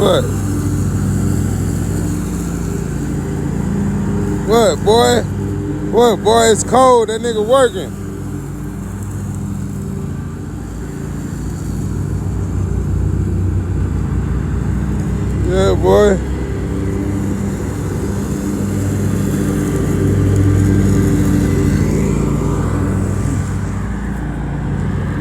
What? What, boy? What, boy? It's cold. That nigga working. Yeah, boy.